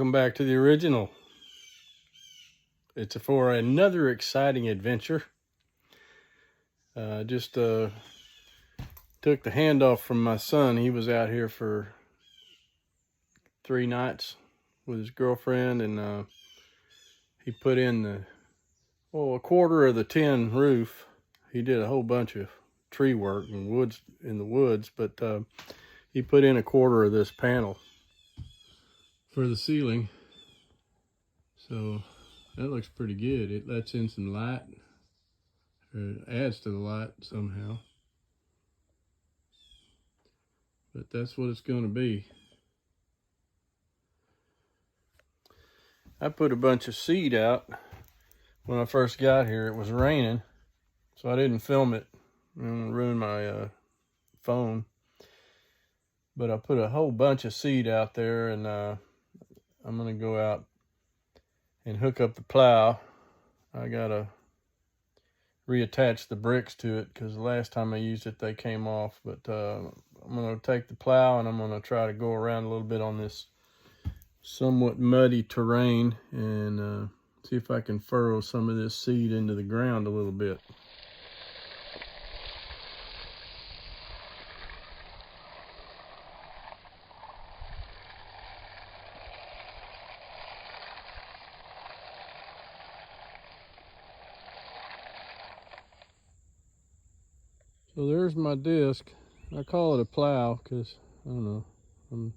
Welcome back to the original. It's for another exciting adventure. Just took the handoff from my son. He was out here for 3 nights with his girlfriend, and he put in a quarter of the tin roof. He did a whole bunch of tree work and woods in the woods, but he put in a quarter of this panel for the ceiling. So that looks pretty good. It lets in some light, or it adds to the light somehow. But that's what it's going to be. I put a bunch of seed out when I first got here. It was raining, so I didn't film it. I don't want to ruin my phone. But I put a whole bunch of seed out there, and I'm going to go out and hook up the plow. I gotta reattach the bricks to it because the last time I used it they came off. But I'm gonna take the plow and I'm gonna try to go around a little bit on this somewhat muddy terrain and see if I can furrow some of this seed into the ground a little bit. So there's my disc. I call it a plow because, I don't know, I'm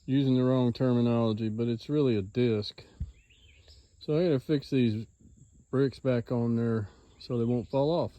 using the wrong terminology, but it's really a disc. So I gotta fix these bricks back on there so they won't fall off.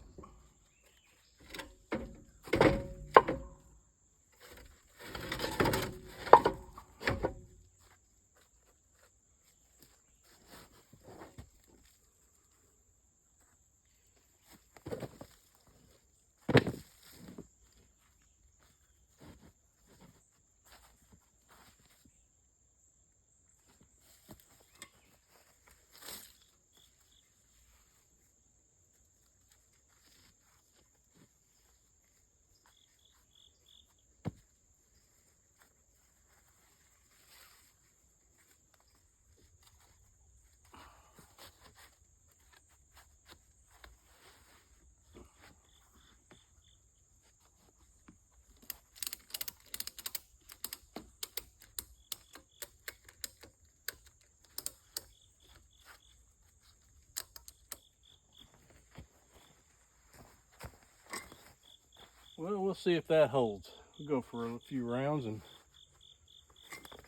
Well, we'll see if that holds. We'll go for a few rounds and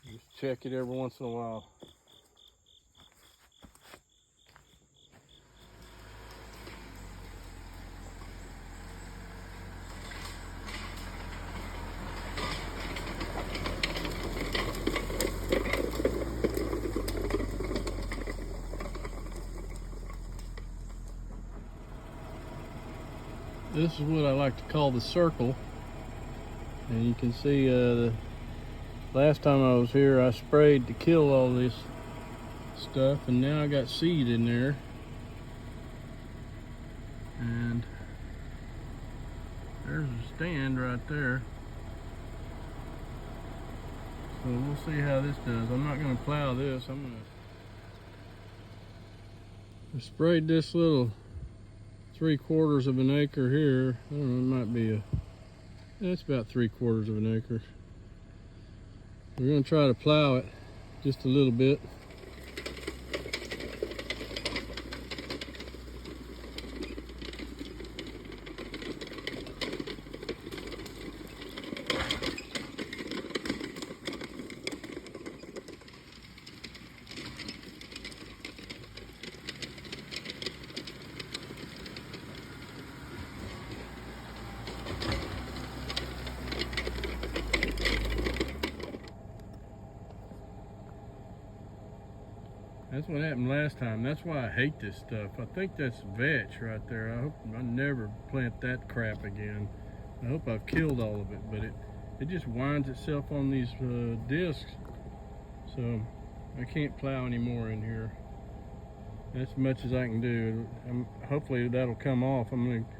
just check it every once in a while. This is what I like to call the circle, and you can see the last time I was here I sprayed to kill all this stuff, and now I got seed in there, and there's a stand right there. So we'll see how this does. I'm not going to plow this. I sprayed this little 3/4 of an acre here. I don't know, it might be that's about 3/4 of an acre. We're going to try to plow it just a little bit. That's what happened last time. That's why I hate this stuff. I think that's vetch right there. I hope I never plant that crap again. I hope I've killed all of it, but it just winds itself on these discs. So I can't plow anymore in here. That's as much as I can do. Hopefully that'll come off. I'm going to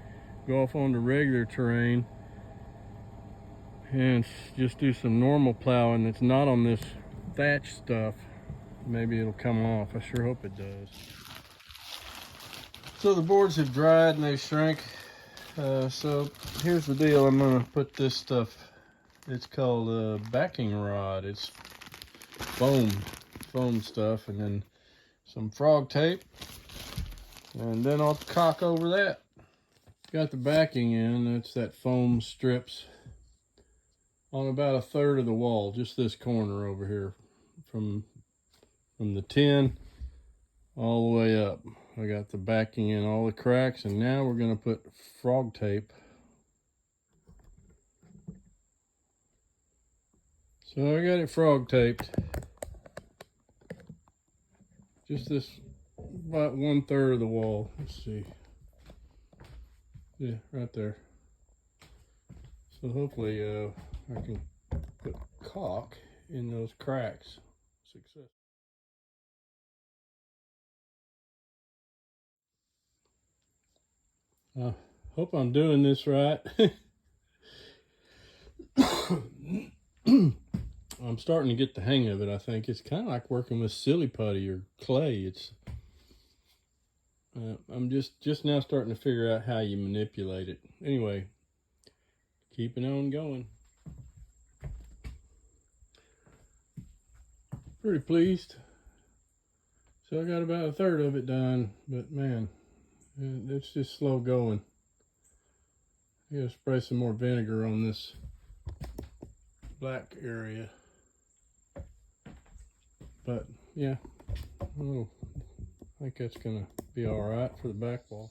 go off on the regular terrain and just do some normal plowing that's not on this thatch stuff, maybe it'll come off. I sure hope it does. So the boards have dried and they shrank. So here's the deal. I'm gonna put this stuff, it's called a backing rod. It's foam stuff, and then some frog tape, and then I'll caulk over that. Got the backing in, that's that foam strips on about 1/3 of the wall, just this corner over here, from the tin all the way up. I got the backing in all the cracks, and now we're gonna put frog tape. So I got it frog taped. Just this, about 1/3 of the wall. Let's see. Yeah, right there. So hopefully I can put caulk in those cracks. Success. Hope I'm doing this right. I'm starting to get the hang of it, I think. It's kind of like working with silly putty or clay. It's I'm just now starting to figure out how you manipulate it. Anyway, keeping on going. Pretty pleased. So I got about 1/3 of it done, but man, it's just slow going. I gotta spray some more vinegar on this black area. But yeah, I think that's gonna be all right for the back wall.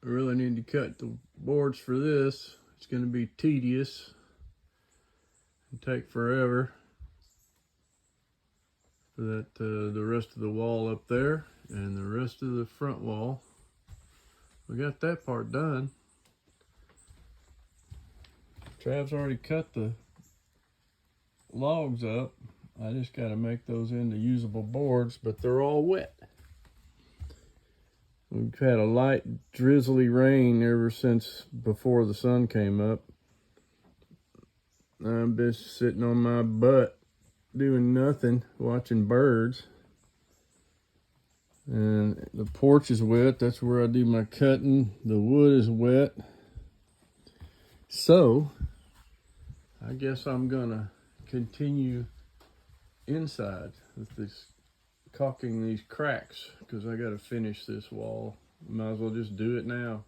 I really need to cut the boards for this. It's going to be tedious and take forever for that the rest of the wall up there and the rest of the front wall. We got that part done. Trav's already cut the logs up. I just got to make those into usable boards, but they're all wet. We've had a light drizzly rain ever since before the sun came up. I'm just sitting on my butt doing nothing, watching birds. And the porch is wet. That's where I do my cutting. The wood is wet. So I guess I'm gonna continue inside with this, caulking these cracks, because I gotta finish this wall. Might as well just do it now.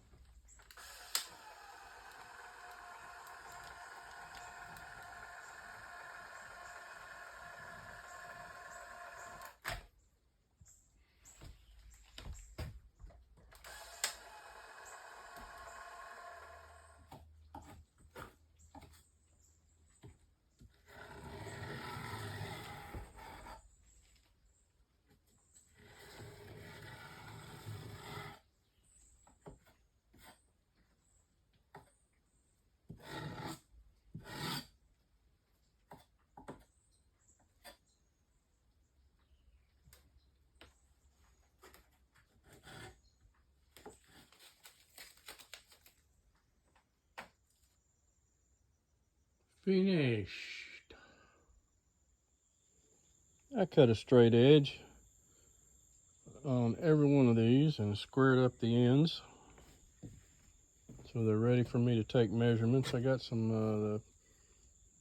Finished. I cut a straight edge on every one of these and squared up the ends so they're ready for me to take measurements. I got some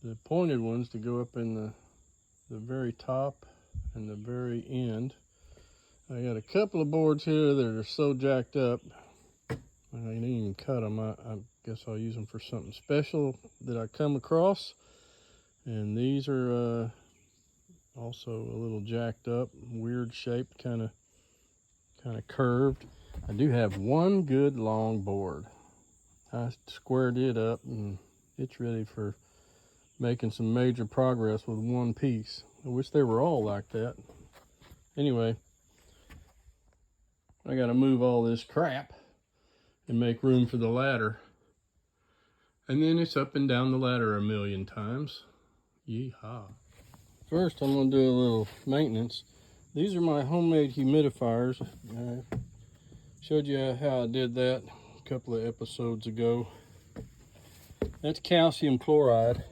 the pointed ones to go up in the very top and the very end. I got a couple of boards here that are so jacked up I didn't even cut them. I guess I'll use them for something special that I come across. And these are Also a little jacked up, weird shaped, kind of curved. I do have one good long board. I squared it up and it's ready for making some major progress with one piece. I wish they were all like that. Anyway, I gotta move all this crap and make room for the ladder. And then it's up and down the ladder a million times. Yeehaw. First, I'm gonna do a little maintenance. These are my homemade humidifiers. I showed you how I did that a couple of episodes ago. That's calcium chloride.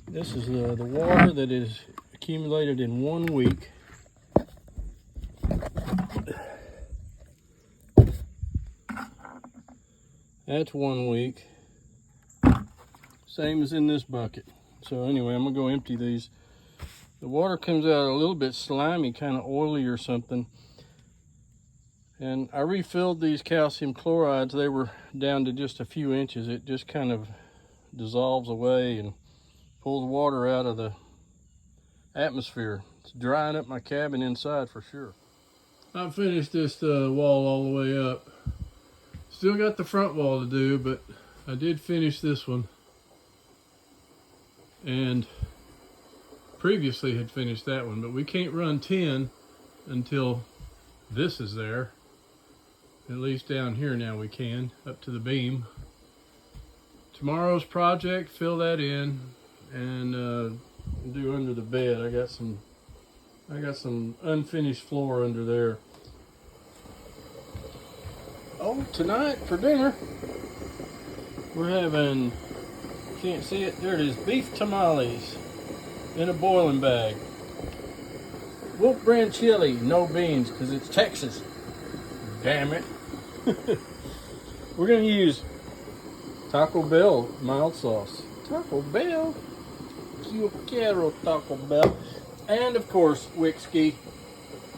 This is the water that is accumulated in 1 week. That's 1 week. Same as in this bucket. So anyway, I'm gonna go empty these. The water comes out a little bit slimy, kind of oily or something. And I refilled these calcium chlorides. They were down to just a few inches. It just kind of dissolves away and pulls water out of the atmosphere. It's drying up my cabin inside for sure. I've finished this wall all the way up. Still got the front wall to do, but I did finish this one. And previously had finished that one, but we can't run 10 until this is there. At least down here now we can, up to the beam. Tomorrow's project, fill that in and do under the bed. I got some unfinished floor under there. Oh, tonight for dinner we're having, can't see it, there it is, beef tamales in a boiling bag. Wolf brand chili, no beans, because it's Texas. Damn it. We're gonna use Taco Bell mild sauce. Taco Bell? Yo quiero Taco Bell. And of course, whiskey.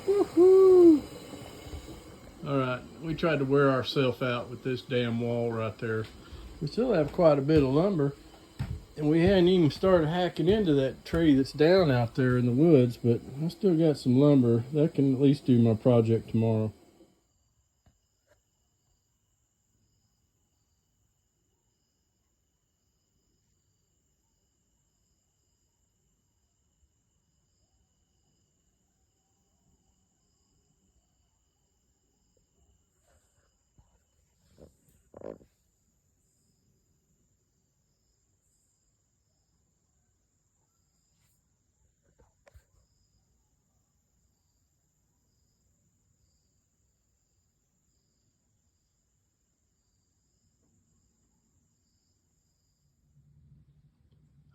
Woohoo! Alright, we tried to wear ourselves out with this damn wall right there. We still have quite a bit of lumber. And we hadn't even started hacking into that tree that's down out there in the woods, but I still got some lumber. That can at least do my project tomorrow.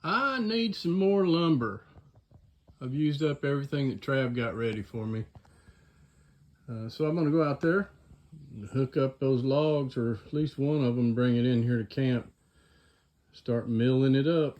I need some more lumber. I've used up everything that Trav got ready for me. So I'm gonna go out there and hook up those logs, or at least one of them, bring it in here to camp. Start milling it up.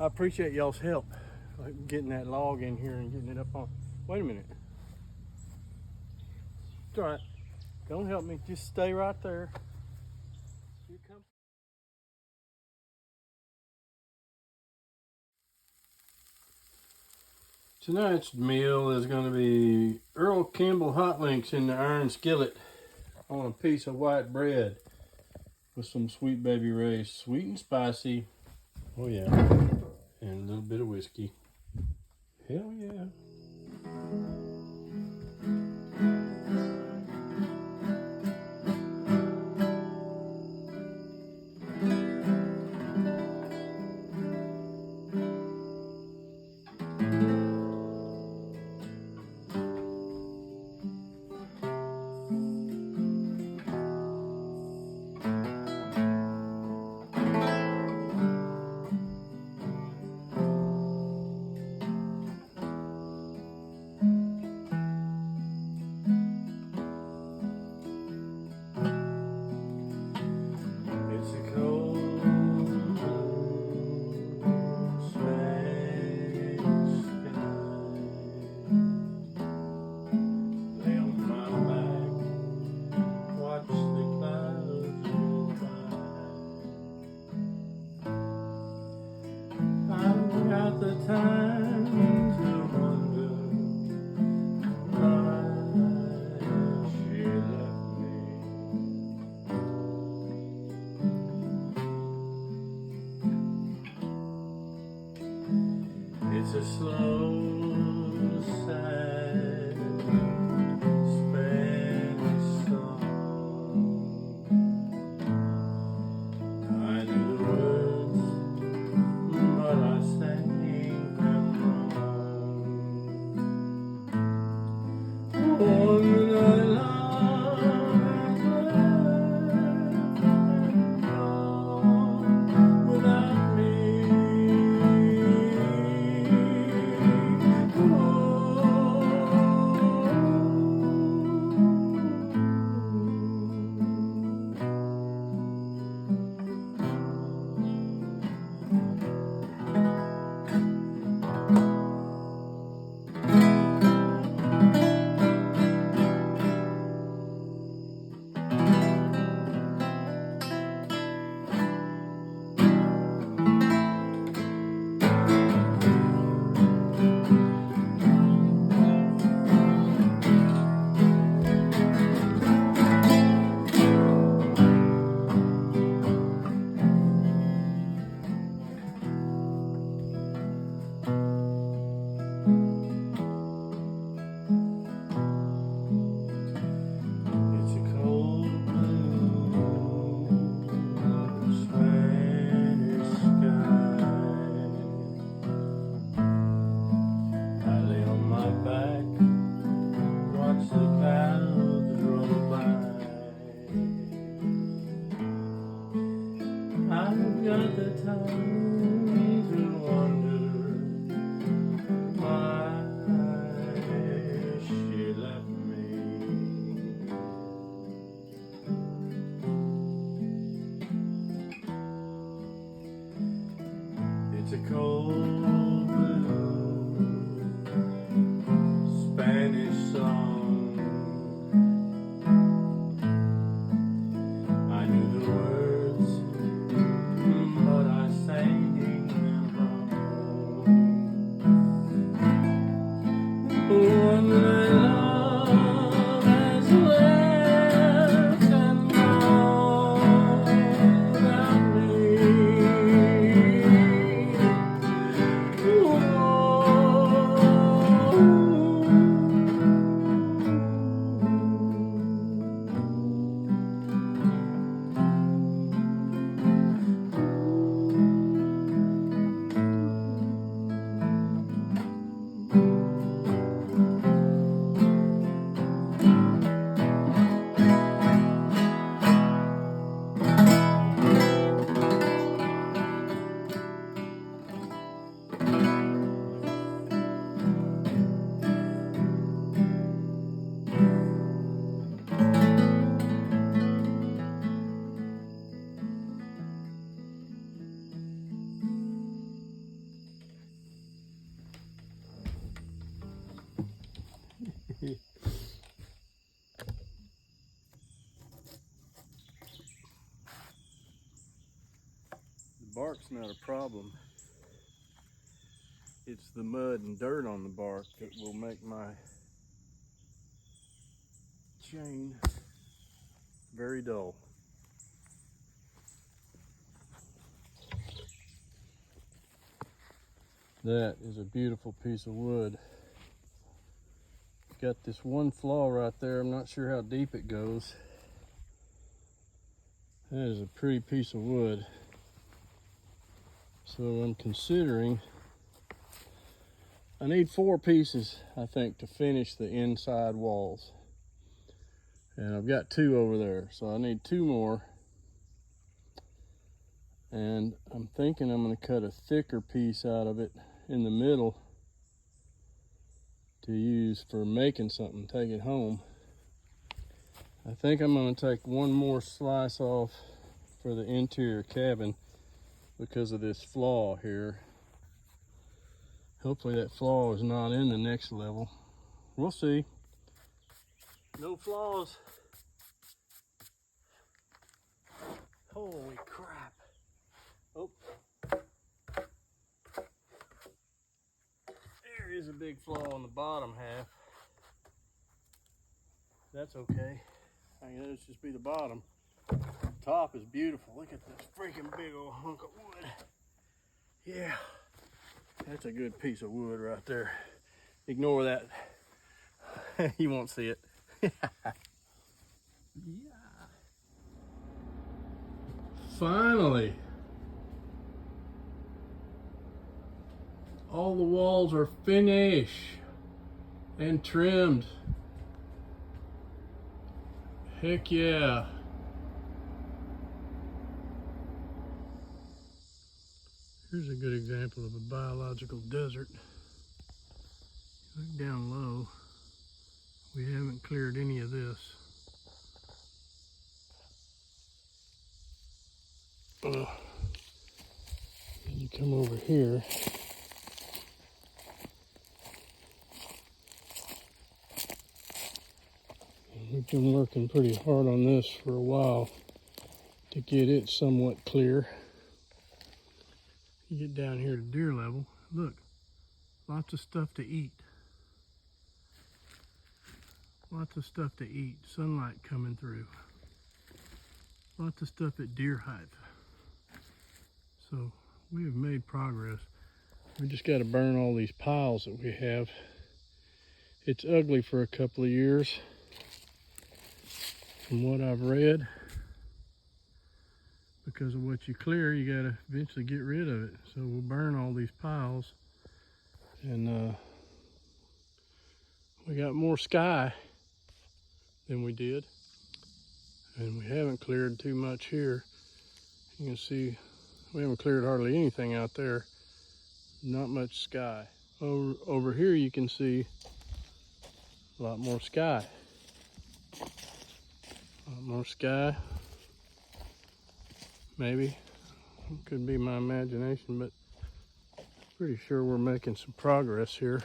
I appreciate y'all's help, like getting that log in here and getting it up on. Wait a minute. It's all right. Don't help me. Just stay right there. Here comes. Tonight's meal is going to be Earl Campbell hot links in the iron skillet on a piece of white bread with some Sweet Baby Ray's, sweet and spicy. Oh yeah, and a little bit of whiskey. Hell yeah. The time to wonder why she left me. It's a slow, sad Spanish song. I knew the words, but I sang. Without me, oh. bark's not a problem. It's the mud and dirt on the bark that will make my chain very dull. That is a beautiful piece of wood. Got this one flaw right there. I'm not sure how deep it goes. That is a pretty piece of wood. So I'm considering, I need 4 pieces, I think, to finish the inside walls. And I've got 2 over there, so I need 2 more. And I'm thinking I'm going to cut a thicker piece out of it in the middle to use for making something, take it home. I think I'm going to take 1 more slice off for the interior cabin because of this flaw here. Hopefully that flaw is not in the next level. We'll see. No flaws. Holy crap. Oh. There is a big flaw on the bottom half. That's okay. I mean, it'll just be the bottom. Top is beautiful. Look at this freaking big old hunk of wood. Yeah, that's a good piece of wood right there. Ignore that. You won't see it. Yeah. Finally, all the walls are finished and trimmed. Heck yeah. Here's a good example of a biological desert. Look down low. We haven't cleared any of this. And you come over here. We've been working pretty hard on this for a while to get it somewhat clear. You get down here to deer level, look, lots of stuff to eat. Lots of stuff to eat, sunlight coming through. Lots of stuff at deer height. So we have made progress. We just got to burn all these piles that we have. It's ugly for a couple of years from what I've read. Because of what you clear, you got to eventually get rid of it. So we'll burn all these piles. And we got more sky than we did. And we haven't cleared too much here. You can see we haven't cleared hardly anything out there. Not much sky. Over here you can see a lot more sky. A lot more sky. Maybe. It could be my imagination, but pretty sure we're making some progress here.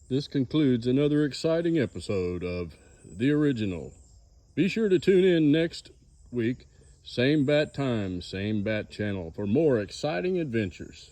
This concludes another exciting episode of The Original. Be sure to tune in next week, same bat time, same bat channel, for more exciting adventures.